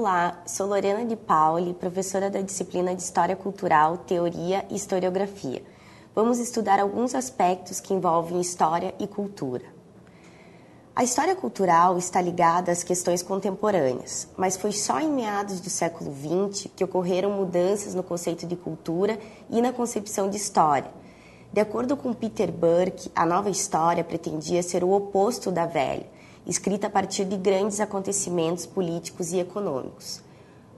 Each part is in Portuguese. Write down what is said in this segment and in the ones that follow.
Olá, sou Lorena de Pauli, professora da disciplina de História Cultural, Teoria e Historiografia. Vamos estudar alguns aspectos que envolvem história e cultura. A história cultural está ligada às questões contemporâneas, mas foi só em meados do século XX que ocorreram mudanças no conceito de cultura e na concepção de história. De acordo com Peter Burke, a nova história pretendia ser o oposto da velha, escrita a partir de grandes acontecimentos políticos e econômicos.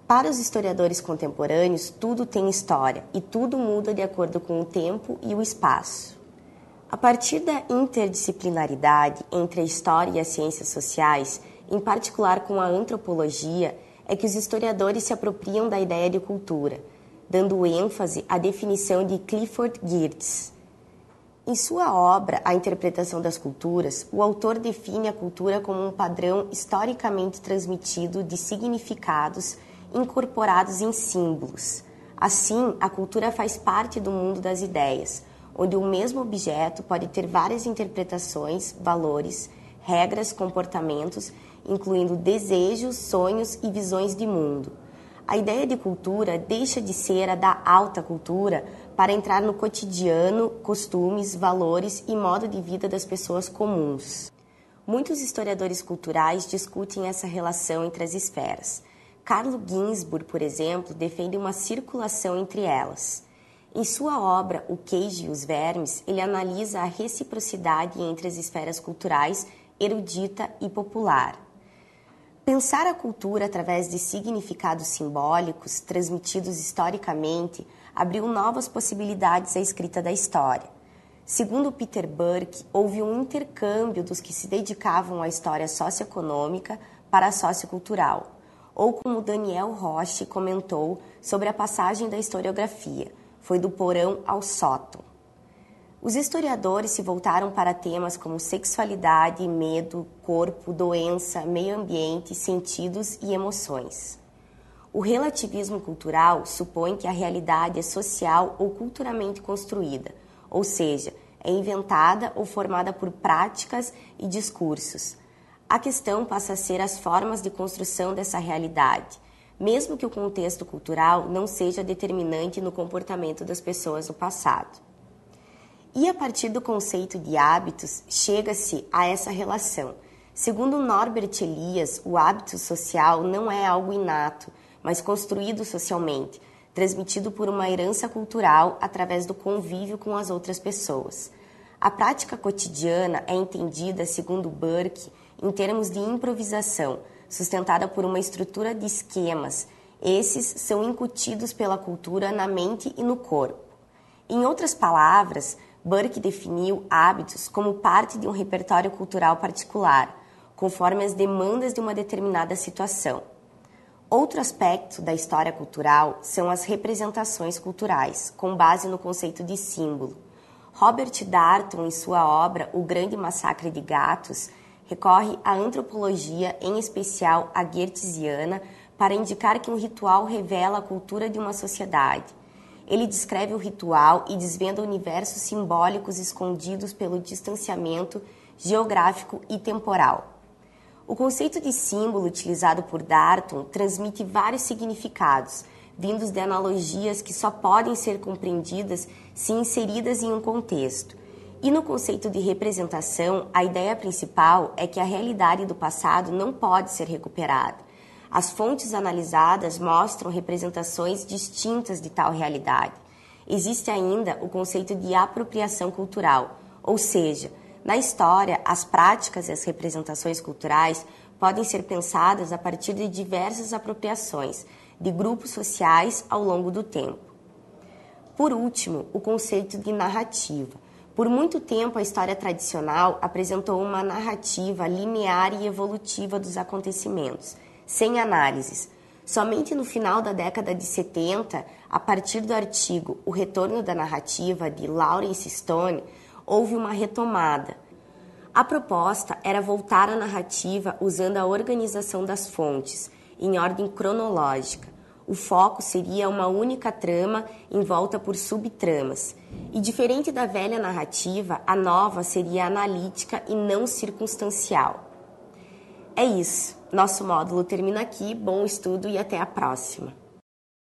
Para os historiadores contemporâneos, tudo tem história e tudo muda de acordo com o tempo e o espaço. A partir da interdisciplinaridade entre a história e as ciências sociais, em particular com a antropologia, é que os historiadores se apropriam da ideia de cultura, dando ênfase à definição de Clifford Geertz. Em sua obra, A Interpretação das Culturas, o autor define a cultura como um padrão historicamente transmitido de significados incorporados em símbolos. Assim, a cultura faz parte do mundo das ideias, onde o mesmo objeto pode ter várias interpretações, valores, regras, comportamentos, incluindo desejos, sonhos e visões de mundo. A ideia de cultura deixa de ser a da alta cultura para entrar no cotidiano, costumes, valores e modo de vida das pessoas comuns. Muitos historiadores culturais discutem essa relação entre as esferas. Carlo Ginzburg, por exemplo, defende uma circulação entre elas. Em sua obra O Queijo e os Vermes, ele analisa a reciprocidade entre as esferas culturais, erudita e popular. Pensar a cultura através de significados simbólicos, transmitidos historicamente, abriu novas possibilidades à escrita da história. Segundo Peter Burke, houve um intercâmbio dos que se dedicavam à história socioeconômica para a sociocultural, ou como Daniel Roche comentou sobre a passagem da historiografia, foi do porão ao sótão. Os historiadores se voltaram para temas como sexualidade, medo, corpo, doença, meio ambiente, sentidos e emoções. O relativismo cultural supõe que a realidade é social ou culturalmente construída, ou seja, é inventada ou formada por práticas e discursos. A questão passa a ser as formas de construção dessa realidade, mesmo que o contexto cultural não seja determinante no comportamento das pessoas no passado. E a partir do conceito de hábitos, chega-se a essa relação. Segundo Norbert Elias, o hábito social não é algo inato, mas construído socialmente, transmitido por uma herança cultural através do convívio com as outras pessoas. A prática cotidiana é entendida, segundo Burke, em termos de improvisação, sustentada por uma estrutura de esquemas. Esses são incutidos pela cultura na mente e no corpo. Em outras palavras, Burke definiu hábitos como parte de um repertório cultural particular, conforme as demandas de uma determinada situação. Outro aspecto da história cultural são as representações culturais, com base no conceito de símbolo. Robert Darnton, em sua obra O Grande Massacre de Gatos, recorre à antropologia, em especial a geertziana, para indicar que um ritual revela a cultura de uma sociedade. Ele descreve o ritual e desvenda universos simbólicos escondidos pelo distanciamento geográfico e temporal. O conceito de símbolo utilizado por Darnton transmite vários significados, vindos de analogias que só podem ser compreendidas se inseridas em um contexto. E no conceito de representação, a ideia principal é que a realidade do passado não pode ser recuperada. As fontes analisadas mostram representações distintas de tal realidade. Existe ainda o conceito de apropriação cultural, ou seja, na história, as práticas e as representações culturais podem ser pensadas a partir de diversas apropriações de grupos sociais ao longo do tempo. Por último, o conceito de narrativa. Por muito tempo, a história tradicional apresentou uma narrativa linear e evolutiva dos acontecimentos, sem análises. Somente no final da década de 70, a partir do artigo O Retorno da Narrativa, de Lawrence Stone, houve uma retomada. A proposta era voltar à narrativa usando a organização das fontes, em ordem cronológica. O foco seria uma única trama envolta por subtramas. E diferente da velha narrativa, a nova seria analítica e não circunstancial. É isso. Nosso módulo termina aqui. Bom estudo e até a próxima.